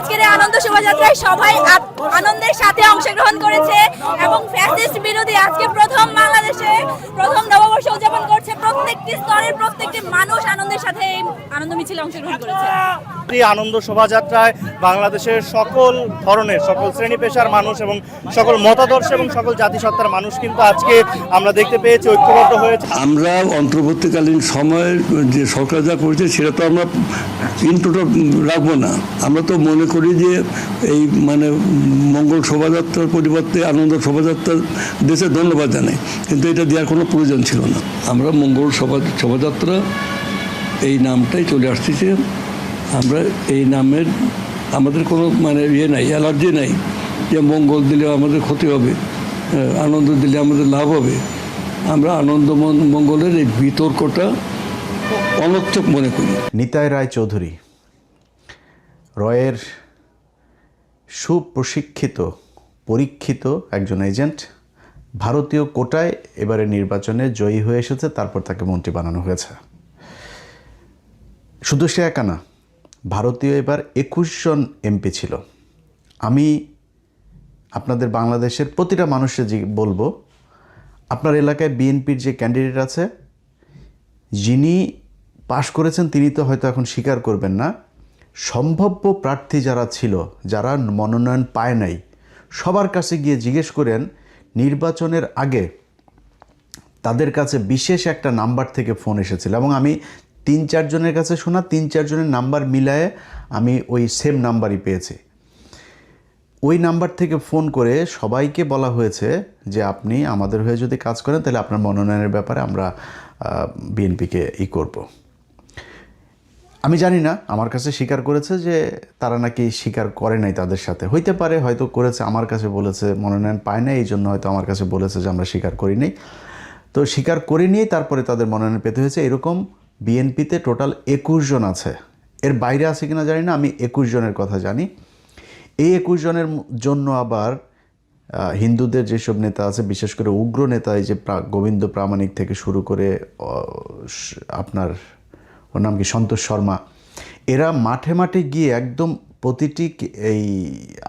আজকের এই আনন্দ শোভাযাত্রায় সবাই আনন্দের সাথে অংশগ্রহণ করেছে এবং ফ্যাসিস্ট বিরোধী আজকে প্রথম বাংলাদেশে প্রথম নববর্ষ উদযাপন করছে। প্রত্যেকটি স্তরের প্রত্যেকটি মানুষ আনন্দের সাথে এই আনন্দ মিছিলে অংশগ্রহণ করেছে। এই আনন্দ শোভাযাত্রায় বাংলাদেশের সকল ধরনের সকল শ্রেণী পেশার মানুষ এবং সকল মতাদর্শ এবং সকল জাতিসত্তার মানুষ কিন্তু আজকে আমরা দেখতে পেয়েছি ঐক্যবদ্ধ হয়েছে। আমরা অন্তর্বর্তীকালীন সময়ের যে সরকার যা করেছে সেটা তো আমরা ইনপুট রাখবো না। আমরা তো মনে করি যে এই মানে মঙ্গল শোভাযাত্রার পরিবর্তে আনন্দ শোভাযাত্রার দেশে ধন্যবাদ জানাই, কিন্তু এটা দেওয়ার কোনো প্রয়োজন ছিল না। আমরা মঙ্গল শোভাযাত্রা এই নামটাই চলে আসতেছে। আমরা এই নামের আমাদের কোনো মানে নাই, অ্যালার্জি নাই যে মঙ্গল দিলে আমাদের ক্ষতি হবে, আনন্দ দিলে আমাদের লাভ হবে। আমরা আনন্দ মঙ্গলের এই বিতর্কটা অনর্থক মনে করি। নিতাই রায় চৌধুরী রয়ের সুপ্রশিক্ষিত পরীক্ষিত একজন এজেন্ট, ভারতীয় কোটায় এবারে নির্বাচনে জয়ী হয়ে এসেছে, তারপর তাকে মন্ত্রী বানানো হয়েছে। শুধু সে একা না, ভারতীয় এবার 21 জন এমপি ছিল। আমি আপনাদের বাংলাদেশের প্রতিটা মানুষের বলবো, আপনার এলাকায় বিএনপির যে ক্যান্ডিডেট আছে, যিনি পাশ করেছেন তিনি তো হয়তো এখন স্বীকার করবেন না, সম্ভাব্য প্রার্থী যারা ছিল, যারা মনোনয়ন পায় নাই, সবার কাছে গিয়ে জিজ্ঞেস করেন নির্বাচনের আগে তাদের কাছে বিশেষ একটা নাম্বার থেকে ফোন এসেছিল, এবং আমি 3-4 জনের কাছে শোনা 3-4 জনের নাম্বার মিলায়ে আমি ওই সেম নাম্বারই পেয়েছি। ওই নাম্বার থেকে ফোন করে সবাইকে বলা হয়েছে যে আপনি আমাদের হয়ে যদি কাজ করেন তাহলে আপনার মনোনয়নের ব্যাপারে আমরা বিএনপিকে করব। আমি জানি না, আমার কাছে স্বীকার করেছে যে তারা নাকি স্বীকার করে নাই তাদের সাথে। হইতে পারে, হয়তো করেছে, আমার কাছে বলেছে মনোনয়ন পায় না, এই জন্য হয়তো আমার কাছে বলেছে যে আমরা স্বীকার করি নাই। তো স্বীকার করে নিয়েই তারপরে তাদের মনোনয়ন পেতে হয়েছে। এরকম বিএনপিতে টোটাল 21 জন আছে, এর বাইরে আছে কিনা জানি না, আমি 21 জনের কথা জানি। এই 21 জনের জন্য আবার হিন্দুদের যেসব নেতা আছে, বিশেষ করে উগ্র নেতা, এই যে গোবিন্দ প্রামাণিক থেকে শুরু করে আপনার ওর নাম কি সন্তোষ শর্মা, এরা মাঠে মাঠে গিয়ে একদম প্রতিটি এই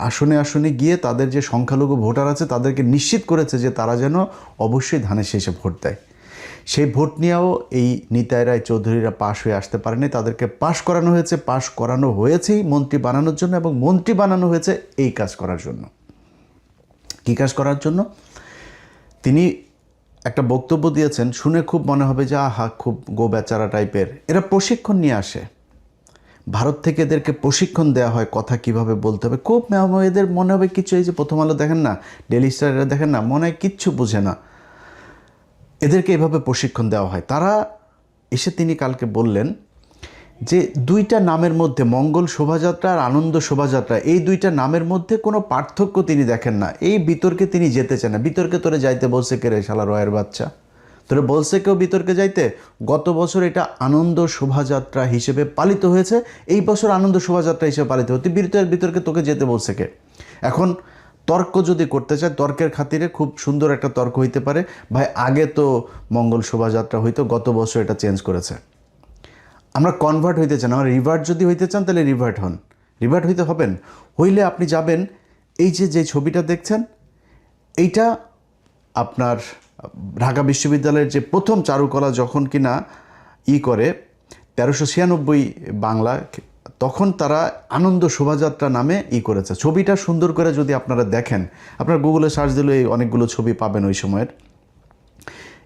আসনে আসনে গিয়ে তাদের যে সংখ্যালঘু ভোটার আছে তাদেরকে নিশ্চিত করেছে যে তারা যেন অবশ্যই ধানের শীষে ভোট দেয়। সেই ভোট নিয়েও এই নিতাই রায় চৌধুরীরা পাশ হয়ে আসতে পারেনি, তাদেরকে পাশ করানো হয়েছে। পাশ করানো হয়েছেই মন্ত্রী বানানোর জন্য, এবং মন্ত্রী বানানো হয়েছে এই কাজ করার জন্য। কী কাজ করার জন্য? তিনি একটা বক্তব্য দিয়েছেন, শুনে খুব মনে হবে যে আহা, খুব গো বেচারা টাইপের। এরা প্রশিক্ষণ নিয়ে আসে ভারত থেকে, এদেরকে প্রশিক্ষণ দেওয়া হয় কথা কিভাবে বলতে হবে। খুব এদের মনে হবে কিছু, এই যে প্রথম আলো দেখেন না, ডেইলি স্টার এরা দেখেন না, মনে হয় কিচ্ছু বোঝে না, এদেরকে এভাবে প্রশিক্ষণ দেওয়া হয়। তারা এসে তিনি কালকে বললেন যে দুইটা নামের মধ্যে, মঙ্গল শোভাযাত্রা আর আনন্দ শোভাযাত্রা, এই দুইটা নামের মধ্যে কোনো পার্থক্য তিনি দেখেন না। এই বিতর্কে তিনি যেতে চান না। বিতর্কে তোরে যাইতে বলছে কে রে শালা রয়ের বাচ্চা? তোরে বলছে কেউ বিতর্কে যাইতে? গত বছর এটা আনন্দ শোভাযাত্রা হিসেবে পালিত হয়েছে, এই বছর আনন্দ শোভাযাত্রা হিসেবে পালিত হতে, বিতর্কে তোকে যেতে বলছে কে? এখন তর্ক যদি করতে চায়, তর্কের খাতিরে খুব সুন্দর একটা তর্ক হইতে পারে, ভাই আগে তো মঙ্গল শোভাযাত্রা হইতো, গত বছর এটা চেঞ্জ করেছে। আমরা কনভার্ট হইতে চান, আমরা রিভার্ট যদি হইতে চান তাহলে রিভার্ট হন, রিভার্ট হইতে হবেন। হইলে আপনি যাবেন, এই যে ছবিটা দেখছেন, এইটা আপনার ঢাকা বিশ্ববিদ্যালয়ের যে প্রথম চারুকলা যখন কিনা করে 1396 বাংলা, তখন তারা আনন্দ শোভাযাত্রা নামে করেছে। ছবিটা সুন্দর করে যদি আপনারা দেখেন, আপনার গুগলে সার্চ দিলে অনেকগুলো ছবি পাবেন ওই সময়ের।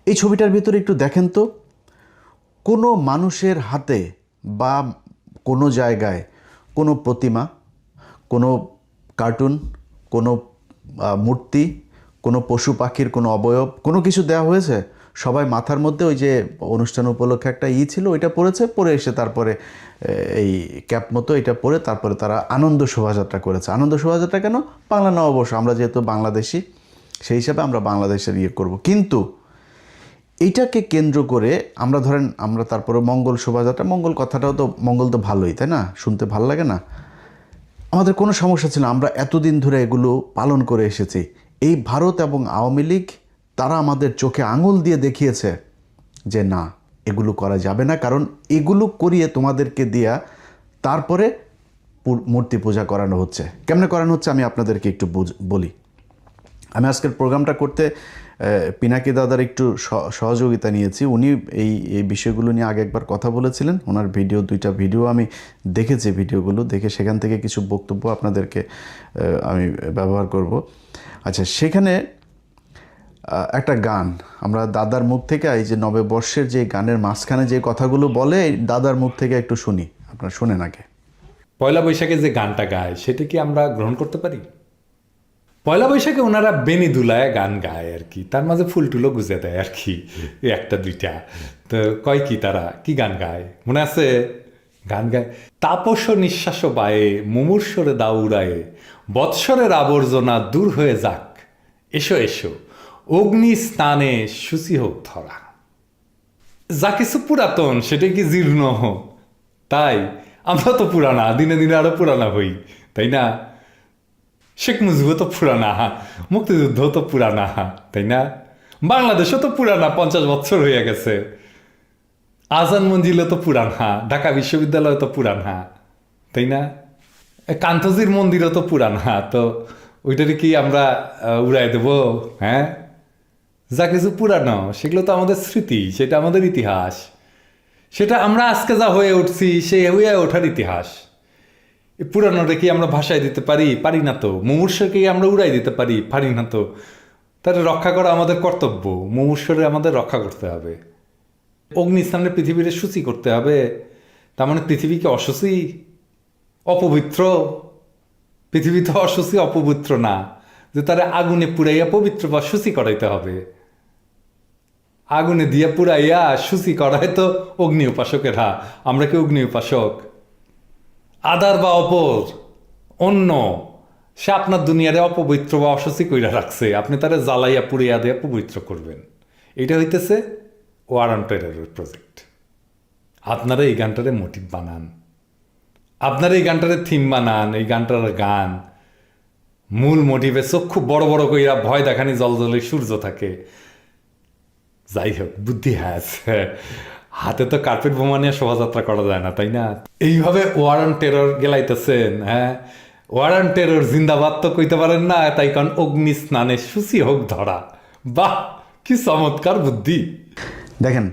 এই ছবিটার ভিতরে একটু দেখেন তো, কোনো মানুষের হাতে বা কোনো জায়গায় কোনো প্রতিমা, কোনো কার্টুন, কোনো মূর্তি, কোনো পশু পাখির কোনো অবয়ব, কোনো কিছু দেওয়া হয়েছে? সবাই মাথার মধ্যে ওই যে অনুষ্ঠান উপলক্ষে একটা ছিল, ওইটা পরেছে, পরে এসে তারপরে এই ক্যাপ মতো এটা পরে তারপরে তারা আনন্দ শোভাযাত্রা করেছে। আনন্দ শোভাযাত্রা কেন? বাংলা নববর্ষ, আমরা যেহেতু বাংলাদেশি, সেই হিসাবে আমরা বাংলাদেশের করব। কিন্তু এইটাকে কেন্দ্র করে আমরা ধরেন, আমরা তারপরে মঙ্গল শোভাযাত্রা, মঙ্গল কথাটাও তো, মঙ্গল তো ভালোই, তাই না? শুনতে ভালো লাগে না? আমাদের কোনো সমস্যা ছিল, আমরা এতদিন ধরে এগুলো পালন করে এসেছি। এই ভারত এবং আওয়ামী লীগ তারা আমাদের চোখে আঙুল দিয়ে দেখিয়েছে যে না, এগুলো করা যাবে না, কারণ এগুলো করিয়ে তোমাদেরকে দিয়া তারপরে মূর্তি পূজা করানো হচ্ছে। কেমনে করানো হচ্ছে আমি আপনাদেরকে একটু বলি। আমি আজকের প্রোগ্রামটা করতে পিনাকি দাদার একটু সহযোগিতা নিয়েছি। উনি এই বিষয়গুলো নিয়ে আগে একবার কথা বলেছিলেন। ওনার দুইটা ভিডিও আমি দেখেছি, ভিডিওগুলো দেখে সেখান থেকে কিছু বক্তব্য আপনাদেরকে আমি ব্যবহার করব। আচ্ছা, সেখানে একটা গান আমরা দাদার মুখ থেকে, এই যে নববর্ষের যে গানের মাঝখানে যে কথাগুলো বলে, দাদার মুখ থেকে একটু শুনি, আপনারা শুনেন আগে। পয়লা বৈশাখে যে গানটা গায় সেটা কি আমরা গ্রহণ করতে পারি? পয়লা বৈশাখে ওনারা বেনি দুলায় গান গায় আর কি, তার মাঝে ফুল টুলো গুজে দেয় আর কি, একটা দুইটা। তো কয় কি তারা কি গান গায় মনে আছে? গান গায়, তাপস নিঃশ্বাস বায়ে মুমূর্ষরে দাও উড়ায়ে, বৎসরের আবর্জনা দূর হয়ে যাক, এসো এসো অগ্নি স্নানে শুচি হোক ধরা। যা কিছু পুরাতন সেটা কি জীর্ণ হোক, তাই আমরা তো পুরানা, দিনে দিনে আরো পুরানা হই, তাই না? শেখ মুজিবও তো পুরানা, মুক্তিযুদ্ধ তো পুরানা, তাই না? বাংলাদেশও তো পুরানা, 50 বছর হয়ে গেছে। আজান মঞ্জিলও তো পুরানা, ঢাকা বিশ্ববিদ্যালয় তো পুরানা, তাই না? কান্তজির মন্দিরও তো পুরানা, তো ওইটারে কি আমরা উড়াই দেব? হ্যাঁ, যা কিছু পুরানো সেগুলো তো আমাদের স্মৃতি, সেটা আমাদের ইতিহাস, সেটা আমরা আজকে যা হয়ে উঠছি সেই হয়ে ওঠার ইতিহাস। পুরানোটা কি আমরা ভাষায় দিতে পারি? পারি না তো। মুমূর্ষকে আমরা উড়াই দিতে পারি না তো। তাহলে রক্ষা করা আমাদের কর্তব্য, মুমূর্ষরে আমাদের রক্ষা করতে হবে। অগ্নিস্থানে পৃথিবীর শুচি করতে হবে, তার মানে পৃথিবীকে অশুচি, অপবিত্র? পৃথিবী তো অশুচি অপবিত্র না যে তারা আগুনে পুড়াইয়া পবিত্র বা শুচি করাইতে হবে। আগুনে দিয়া পুড়াইয়া শুচি করায় তো অগ্নি উপাসকেরা। আমরা কি অগ্নি উপাসক? আদার বা অপর অন্য, সে আপনার দুনিয়ারে অপবিত্র বা অশুচি কইরা রাখছে, আপনি তারা জ্বালাইয়া পুড়িয়া দিয়ে পবিত্র করবেন। এটা হইতেছে ওয়ার অন টেররের প্রজেক্ট। আপনারা এই গানটারে মোটিভ বানান, আপনারা এই গানটারে থিম বানান, এই গানটার গান মূল মোটিভে চক্ষু বড় বড় কইরা ভয় দেখানি জলজলে সূর্য থাকে। যাই হোক, বুদ্ধি আছে, হাতে তো কার্পেট বোমা নিয়ে শোভাযাত্রা করা যায় না, তাই না? এইভাবে ওয়ার অন টেরর গেলাইতেছেন। হ্যাঁ, ওয়ার অন টেরর জিন্দাবাদ তো কইতে পারেন না, তাই কারণ অগ্নি স্নানে শুচি হোক ধরা। বাহ, কি চমৎকার বুদ্ধি! দেখেন,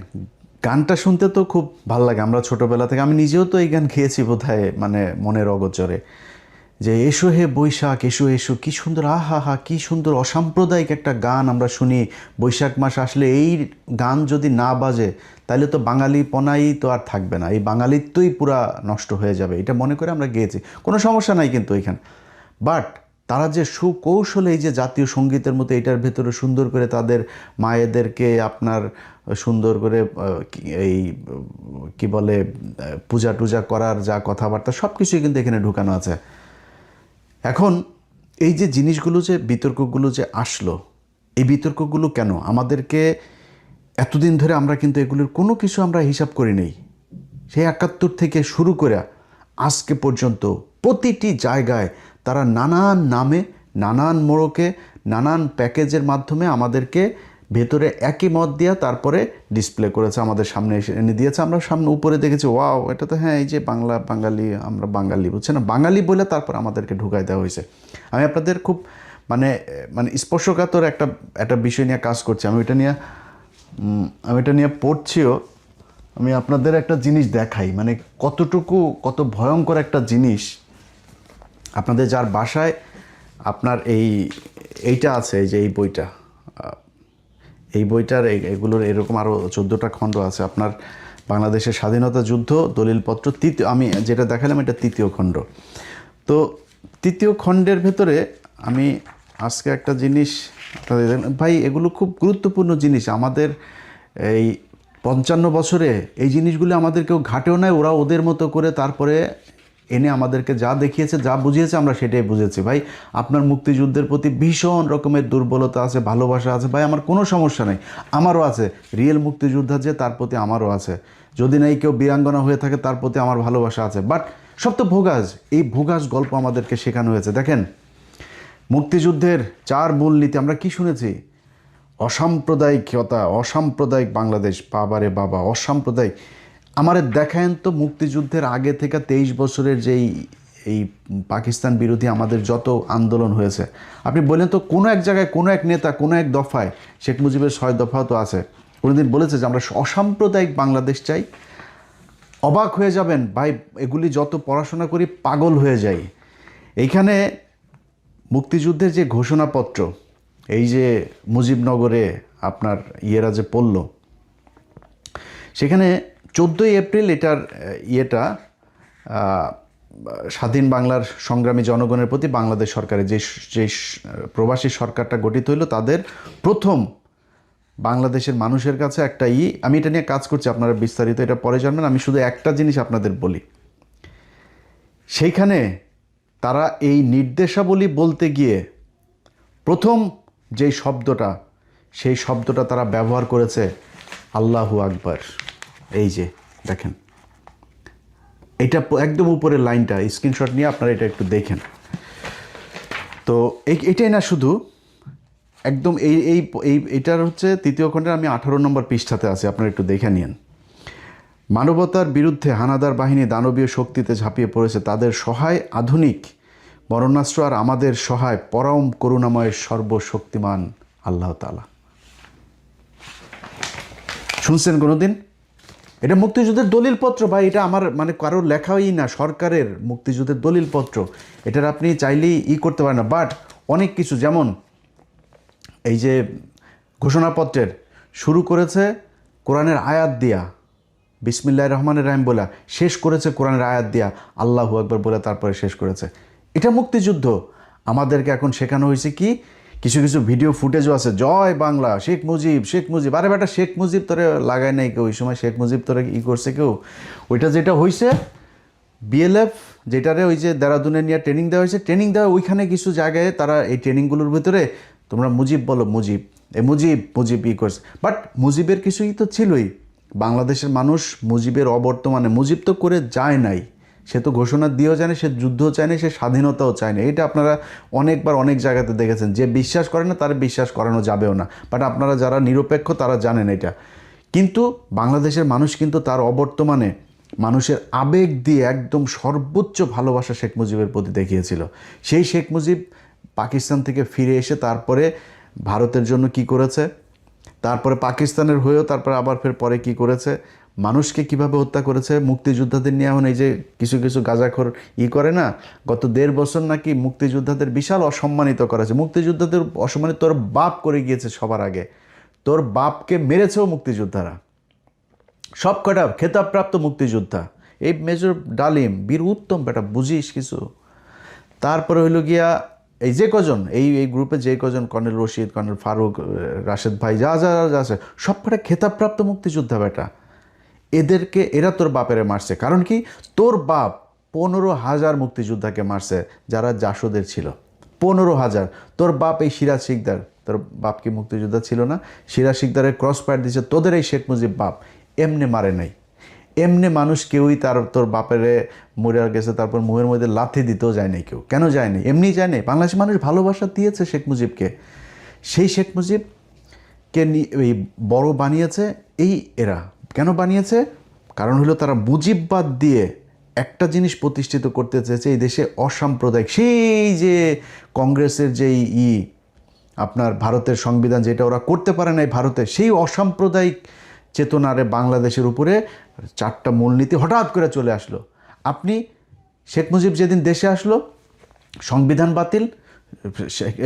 গানটা শুনতে তো খুব ভালো লাগে। আমরা ছোটবেলা থেকে, আমি নিজেও তো এই গান খেয়েছি বোধহয়, মানে মনের অগোচরে, যে এসো হে বৈশাখ এসো এসো, কি সুন্দর, আহা হা, কি সুন্দর অসাম্প্রদায়িক একটা গান আমরা শুনি। বৈশাখ মাস আসলে এই গান যদি না বাজে তাহলে তো বাঙালি পনাই তো আর থাকবে না, এই বাঙালিত্বই পুরা নষ্ট হয়ে যাবে, এটা মনে করে আমরা গেয়েছি। কোনো সমস্যা নাই কিন্তু এখানে। বাট তারা যে সুকৌশলে এই যে জাতীয় সঙ্গীতের মতো এটার ভেতরে সুন্দর করে তাদের মায়েদেরকে আপনার সুন্দর করে এই কি বলে পূজা টুজা করার যা কথাবার্তা সব কিছুই কিন্তু এখানে ঢুকানো আছে। এখন এই যে জিনিসগুলো, যে বিতর্কগুলো যে আসলো, এই বিতর্কগুলো কেন আমাদেরকে এতদিন ধরে আমরা কিন্তু এগুলোর কোনো কিছু আমরা হিসাব করি নেই। সেই 71 থেকে শুরু করে আজকে পর্যন্ত প্রতিটি জায়গায় তারা নানান নামে, নানান মোড়কে, নানান প্যাকেজের মাধ্যমে আমাদেরকে ভেতরে একই মত দিয়া তারপরে ডিসপ্লে করেছে, আমাদের সামনে এনে দিয়েছে। আমরা সামনে উপরে দেখেছি, ওয়াও, এটা তো হ্যাঁ, এই যে বাঙালি, আমরা বাঙালি, বুঝছে না, বাঙালি বলে তারপর আমাদেরকে ঢুকাই দেওয়া হয়েছে। আমি আপনাদের খুব মানে স্পর্শকাতর একটা বিষয় নিয়ে কাজ করছি। আমি এটা নিয়ে পড়ছিও। আমি আপনাদের একটা জিনিস দেখাই, মানে কত ভয়ঙ্কর একটা জিনিস। আপনাদের যার বাসায় আপনার এইটা আছে, এই যে এই বইটার এগুলোর এরকম আরও 14টা খণ্ড আছে। আপনার বাংলাদেশের স্বাধীনতা যুদ্ধ দলিলপত্র আমি যেটা দেখালাম এটা 3য় খণ্ড। তো 3য় খণ্ডের ভেতরে আমি আজকে একটা জিনিস ভাই, এগুলো খুব গুরুত্বপূর্ণ জিনিস। আমাদের এই 55 বছরে এই জিনিসগুলো আমাদের কেউ ঘাটেও নাই, ওরা ওদের মতো করে তারপরে এনে আমাদেরকে যা দেখিয়েছে, যা বুঝিয়েছে, আমরা সেটাই বুঝেছি। ভাই, আপনার মুক্তিযুদ্ধের প্রতি ভীষণ রকমের দুর্বলতা আছে, ভালোবাসা আছে। ভাই, আমার কোনো সমস্যা নেই, আমারও আছে। রিয়েল মুক্তিযোদ্ধা যে, তার প্রতি আমারও আছে। যদি নাই কেউ বীরাঙ্গনা হয়ে থাকে, তার প্রতি আমার ভালোবাসা আছে। বাট সব তো ভোগাজ, এই ভোগাজ গল্প আমাদেরকে শেখানো হয়েছে। দেখেন, মুক্তিযুদ্ধের 4 মূলনীতি আমরা কি শুনেছি? অসাম্প্রদায়িকতা, অসাম্প্রদায়িক বাংলাদেশ। বাবারে বাবা, অসাম্প্রদায়িক! আমারে দেখায়েন তো মুক্তিযুদ্ধের আগে থেকে 23 বছরের যেই এই পাকিস্তান বিরোধী আমাদের যত আন্দোলন হয়েছে, আপনি বললেন তো কোনো এক জায়গায় কোনো এক নেতা কোনো এক দফায়, শেখ মুজিবের 6 দফাও তো আছে, কোনোদিন বলেছে যে আমরা অসাম্প্রদায়িক বাংলাদেশ চাই? অবাক হয়ে যাবেন ভাই, এগুলি যত পড়াশোনা করি পাগল হয়ে যাই। এইখানে মুক্তিযুদ্ধের যে ঘোষণাপত্র, এই যে মুজিবনগরে আপনার ইয়েরা যে পড়ল, সেখানে 14ই এপ্রিল এটার স্বাধীন বাংলার সংগ্রামী জনগণের প্রতি বাংলাদেশ সরকারের যে প্রবাসী সরকারটা গঠিত হইল, তাদের প্রথম বাংলাদেশের মানুষের কাছে একটা আমি এটা নিয়ে কাজ করছি, আপনারা বিস্তারিত এটা পরে জানবেন। আমি শুধু একটা জিনিস আপনাদের বলি, সেইখানে তারা এই নির্দেশাবলী বলতে গিয়ে প্রথম যেই শব্দটা, সেই শব্দটা তারা ব্যবহার করেছে আল্লাহু আকবার। এই যে দেখেন, এটা একদম উপরের লাইনটা, স্ক্রিনশট নিয়ে আপনারা এটা একটু দেখেন। তো এটাই না, শুধু একদম এইটার হচ্ছে 3য় খণ্ডের আমি 18 নম্বর পৃষ্ঠাতে আছি, আপনারা একটু দেখে নিন। মানবতার বিরুদ্ধে হানাদার বাহিনী দানবীয় শক্তিতে ঝাঁপিয়ে পড়েছে, তাদের সহায় আধুনিক বরণাস্ত্র আর আমাদের সহায় পরম করুণাময় সর্বশক্তিমান আল্লাহ তাআলা। শুনছেন কোনোদিন? এটা মুক্তিযুদ্ধের দলিলপত্র ভাই, এটা আমার মানে কারোর লেখাই না, সরকারের মুক্তিযুদ্ধের দলিলপত্র। এটার আপনি চাইলেই করতে পারেন না। বাট অনেক কিছু, যেমন এই যে ঘোষণাপত্রের শুরু করেছে কোরআনের আয়াত দিয়া, বিসমিল্লাহির রহমানির রহিম বলা, শেষ করেছে কোরআনের আয়াত দিয়া আল্লাহু আকবার বলে, তারপরে শেষ করেছে। এটা মুক্তিযুদ্ধ। আমাদেরকে এখন শেখানো হয়েছে কি, কিছু কিছু ভিডিও ফুটেজও আছে, জয় বাংলা, শেখ মুজিব শেখ মুজিব। আরে বেটা, শেখ মুজিব তোরে লাগায় নাই কেউ, ওই সময় শেখ মুজিব তোরে করছে কেউ? ওইটা যেটা হয়েছে বিএলএফ, যেটারে ওই যে দেরাদুনে নিয়ে ট্রেনিং দেওয়া হয়েছে, ট্রেনিং দেওয়া ওইখানে কিছু জায়গায় তারা এই ট্রেনিংগুলোর ভিতরে তোমরা মুজিব বলো, মুজিব মুজিব মুজিব করছে। বাট মুজিবের কিছুই তো ছিলই। বাংলাদেশের মানুষ মুজিবের অবর্তমানে, মুজিব তো করে যায় নাই, সে তো ঘোষণা দিয়েও জানে, সে যুদ্ধও চায় না, সে স্বাধীনতাও চায় না। এটা আপনারা অনেকবার অনেক জায়গাতে দেখেছেন। যে বিশ্বাস করে না তার বিশ্বাস করানো যাবেও না, বাট আপনারা যারা নিরপেক্ষ তারা জানেন এটা। কিন্তু বাংলাদেশের মানুষ কিন্তু তার অবর্তমানে মানুষের আবেগ দিয়ে একদম সর্বোচ্চ ভালোবাসা শেখ মুজিবের প্রতি দেখিয়েছিল। সেই শেখ মুজিব পাকিস্তান থেকে ফিরে এসে তারপরে ভারতের জন্য কি করেছে, তারপরে পাকিস্তানের হয়েও তারপরে আবার ফের পরে কি করেছে, মানুষকে কিভাবে হত্যা করেছে। মুক্তিযোদ্ধাদের নিয়ে এখন এই যে কিছু কিছু গাঁজাখোর করে না, গত 1.5 বছর নাকি মুক্তিযোদ্ধাদের বিশাল অসম্মানিত করেছে। মুক্তিযোদ্ধাদের অসম্মানিত তোর বাপ করে গিয়েছে সবার আগে, তোর বাপকে মেরেছেও মুক্তিযোদ্ধারা, সব কটা খেতাবপ্রাপ্ত মুক্তিযোদ্ধা। এই মেজর ডালিম, বীর উত্তম, বেটা বুঝিস কিছু। তারপরে হইল গিয়া এই যে কজন এই গ্রুপে যে কজন, কর্নেল রশিদ, কর্নেল ফারুক, রাশেদ ভাই, যা যা যা আছে, সব কটা খেতাবপ্রাপ্ত মুক্তিযোদ্ধা বেটা। এরা তোর বাপেরে মারছে। কারণ কি, তোর বাপ 15,000 মুক্তিযোদ্ধাকে মারছে যারা জাসদের ছিল, 15,000। তোর বাপ এই সিরাজ শিকদার, তোর বাপ কি মুক্তিযোদ্ধা ছিল না? সিরাজ শিকদারের ক্রস ফায়ার দিচ্ছে তোদের এই শেখ মুজিব বাপ। এমনি মারে নাই, এমনি মানুষ কেউই তোর বাপেরে মরে গেছে তারপর মুহের মধ্যে লাথি দিতেও যায় নাই কেউ। কেন যায় নাই? এমনি যায় নাই। বাংলাদেশের মানুষ ভালোবাসা দিয়েছে শেখ মুজিবকে। সেই শেখ মুজিবকে এই বড় বানিয়েছে এরা। কেন বানিয়েছে? কারণ হলো তারা মুজিববাদ দিয়ে একটা জিনিস প্রতিষ্ঠিত করতে চেয়েছে, এই দেশে অসাম্প্রদায়িক, সেই যে কংগ্রেসের যেই আপনার ভারতের সংবিধান, যেটা ওরা করতে পারে নাই ভারতে, সেই অসাম্প্রদায়িক চেতনারে বাংলাদেশের উপরে 4টা মূলনীতি হঠাৎ করে চলে আসলো। আপনি শেখ মুজিব যেদিন দেশে আসলো, সংবিধান বাতিল,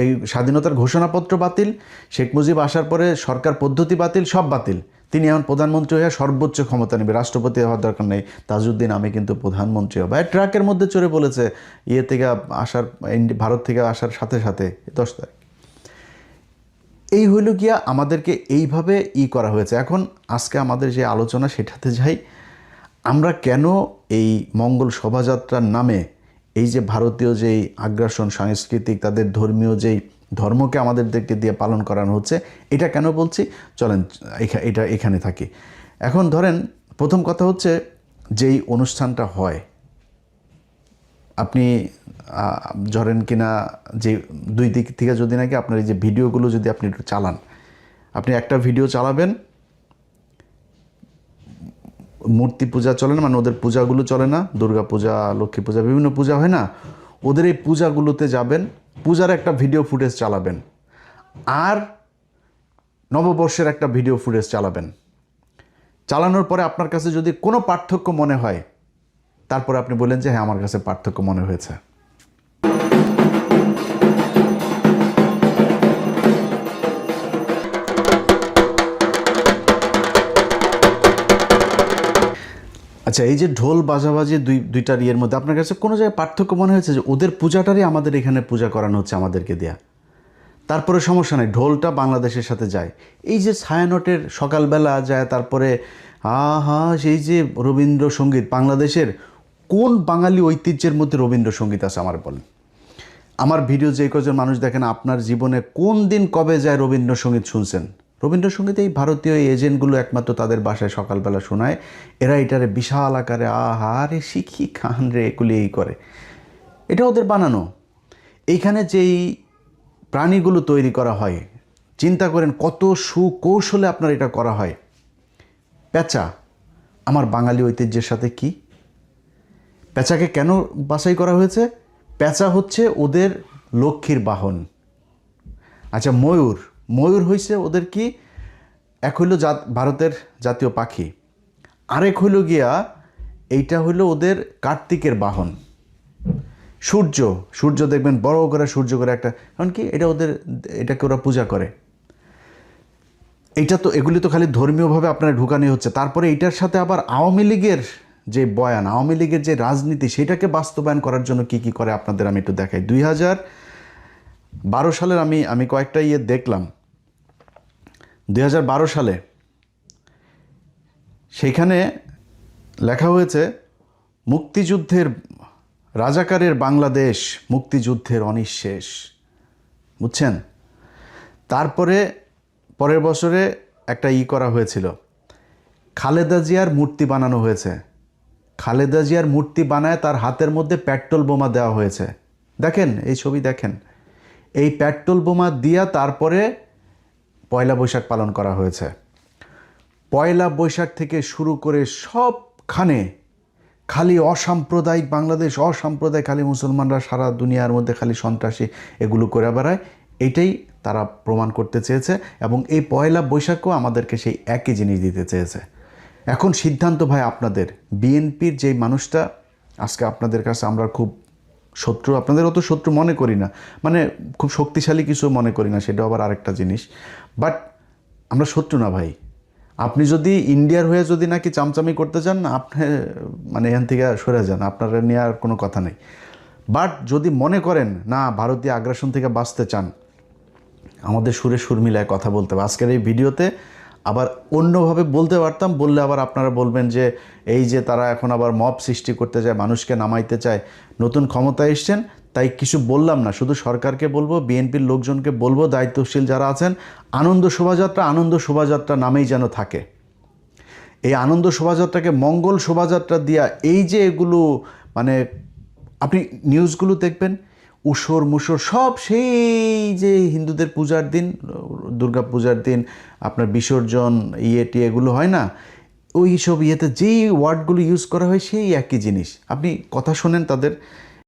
এই স্বাধীনতার ঘোষণাপত্র বাতিল, শেখ মুজিব আসার পরে সরকার পদ্ধতি বাতিল, সব বাতিল। তিনি এখন প্রধানমন্ত্রী হয়ে সর্বোচ্চ ক্ষমতা নেবে, রাষ্ট্রপতি হওয়ার দরকার নেই। তাজউদ্দিন আমি কিন্তু প্রধানমন্ত্রী হবো। ট্রাকের মধ্যে চড়ে বলেছে থেকে আসার, ভারত থেকে আসার সাথে সাথে 10 তারিখ। এই হইল গিয়া আমাদেরকে এইভাবে করা হয়েছে। এখন আজকে আমাদের যে আলোচনা সেটাতে যাই, আমরা কেন এই মঙ্গল শোভাযাত্রার নামে এই যে ভারতীয় যেই আগ্রাসন সাংস্কৃতিক, তাদের ধর্মীয় যেই ধর্মকে আমাদেরকে দিয়ে পালন করানো হচ্ছে, এটা কেন বলছি, চলেন এখানে থাকি। এখন ধরেন প্রথম কথা হচ্ছে, যেই অনুষ্ঠানটা হয়, আপনি ধরেন কিনা যে 2 দিক থেকে যদি নাকি আপনার এই যে ভিডিওগুলো যদি আপনি একটু চালান, আপনি একটা ভিডিও চালাবেন, মূর্তি পূজা চলে না, মানে ওদের পূজাগুলো চলে না, দুর্গা পূজা, লক্ষ্মী পূজা, বিভিন্ন পূজা হয় না, ওদের এই পূজাগুলোতে যাবেন, পূজার একটা ভিডিও ফুটেজ চালাবেন, আর নববর্ষের একটা ভিডিও ফুটেজ চালাবেন। চালানোর পরে আপনার কাছে যদি কোনো পার্থক্য মনে হয়, তারপরে আপনি বলেন যে হ্যাঁ আমার কাছে পার্থক্য মনে হয়েছে। আচ্ছা, এই যে ঢোল বাজাবাজি দুইটার ইয়ের মধ্যে আপনার কাছে কোনো জায়গায় পার্থক্য মনে হয়েছে যে ওদের পূজাটারই আমাদের এখানে পূজা করানো হচ্ছে আমাদেরকে দেয়া, তারপরে সমস্যা নেই, ঢোলটা বাংলাদেশের সাথে যায়। এই যে ছায়ানটের সকালবেলা যায়, তারপরে সেই যে রবীন্দ্রসঙ্গীত, বাংলাদেশের কোন বাঙালি ঐতিহ্যের মধ্যে রবীন্দ্রসঙ্গীত আছে আমার বলেন? আমার ভিডিও যে কজন মানুষ দেখেন, আপনার জীবনে কোন দিন কবে যায় রবীন্দ্রসঙ্গীত শুনছেন? রবীন্দ্রসঙ্গীত এই ভারতীয় এজেন্টগুলো একমাত্র তাদের বাসায় সকালবেলা শোনায়, এরা এটারে বিশাল আকারে রে শিখি খান রে এগুলি এই করে, এটা ওদের বানানো। এইখানে যেই প্রাণীগুলো তৈরি করা হয়, চিন্তা করেন কত সুকৌশলে আপনার এটা করা হয়। পেঁচা আমার বাঙালি ঐতিহ্যের সাথে কি? পেঁচাকে কেন বাছাই করা হয়েছে? পেঁচা হচ্ছে ওদের লক্ষ্মীর বাহন। আচ্ছা, ময়ূর হয়েছে ওদের কি? এক হইল ভারতের জাতীয় পাখি, আরেক হইল গিয়া এইটা হইল ওদের কার্তিকের বাহন। সূর্য দেখবেন বড় করে সূর্য করে একটা, কারণ কি এটা ওদের, এটাকে ওরা পূজা করে। এইটা তো, এগুলি তো খালি ধর্মীয়ভাবে আপনার ঢুকানি হচ্ছে। তারপরে এইটার সাথে আবার আওয়ামী লীগের যে বয়ান, আওয়ামী লীগের যে রাজনীতি, সেটাকে বাস্তবায়ন করার জন্য কি কি করে আপনাদের আমি একটু দেখাই। 2012 সালের আমি কয়েকটা দেখলাম। 2012 সালে সেইখানে লেখা হয়েছে মুক্তিযুদ্ধের রাজাকারের বাংলাদেশ, মুক্তিযুদ্ধের অনিঃশেষ, বুঝছেন? তারপরে পরের বছরে একটা করা হয়েছিল, খালেদা জিয়ার মূর্তি বানানো হয়েছে। খালেদা জিয়ার মূর্তি বানায় তার হাতের মধ্যে পেট্রোল বোমা দেওয়া হয়েছে। দেখেন এই ছবি, দেখেন এই পেট্রোল বোমা দিয়া তারপরে পয়লা বৈশাখ পালন করা হয়েছে। পয়লা বৈশাখ থেকে শুরু করে সবখানে খালি অসাম্প্রদায়িক বাংলাদেশ, অসাম্প্রদায়িক, খালি মুসলমানরা সারা দুনিয়ার মধ্যে খালি সন্ত্রাসী এগুলো করে বেড়ায়, এইটাই তারা প্রমাণ করতে চেয়েছে। এবং এই পয়লা বৈশাখও আমাদেরকে সেই একই জিনিস দিতে চেয়েছে। এখন সিদ্ধান্ত ভাই আপনাদের। বিএনপির যেই মানুষটা আজকে আপনাদের কাছে আমরা খুব শত্রু, আপনাদের অত শত্রু মনে করি না, মানে খুব শক্তিশালী কিছু মনে করি না, সেটা আবার আরেকটা জিনিস, বাট আমরা শত্রু না ভাই। আপনি যদি ইন্ডিয়ার হয়ে যদি নাকি চামচামি করতে চান না, আপনি মানে এখান থেকে সরে যান, আপনারা নিয়ে আর কোনো কথা নেই। বাট যদি মনে করেন না ভারতীয় আগ্রাসন থেকে বাঁচতে চান, আমাদের সুরে সুর মিলায় কথা বলতে হবে। আজকের এই ভিডিওতে আবার অন্যভাবে বলতে পারতাম, বললে আবার আপনারা বলবেন যে এই যে তারা এখন আবার মব সৃষ্টি করতে চায়, মানুষকে নামাইতে চায়, নতুন ক্ষমতায় এসছেন তাই কিছু বললাম না। শুধু সরকারকে বলবো, বিএনপির লোকজনকে বলবো, দায়িত্বশীল যারা আছেন, আনন্দ শোভাযাত্রা নামেই যেন থাকে। এই আনন্দ শোভাযাত্রাকে মঙ্গল শোভাযাত্রা দিয়া, এই যে এগুলো মানে আপনি নিউজগুলো দেখবেন, উসর মুসর সব সেই যে হিন্দুদের পূজার দিন, দুর্গা পূজার দিন আপনার বিসর্জন এগুলো হয় না, ওই সব যেই ওয়ার্ডগুলো ইউজ করা হয় সেই একই জিনিস। আপনি কথা শোনেন তাদের,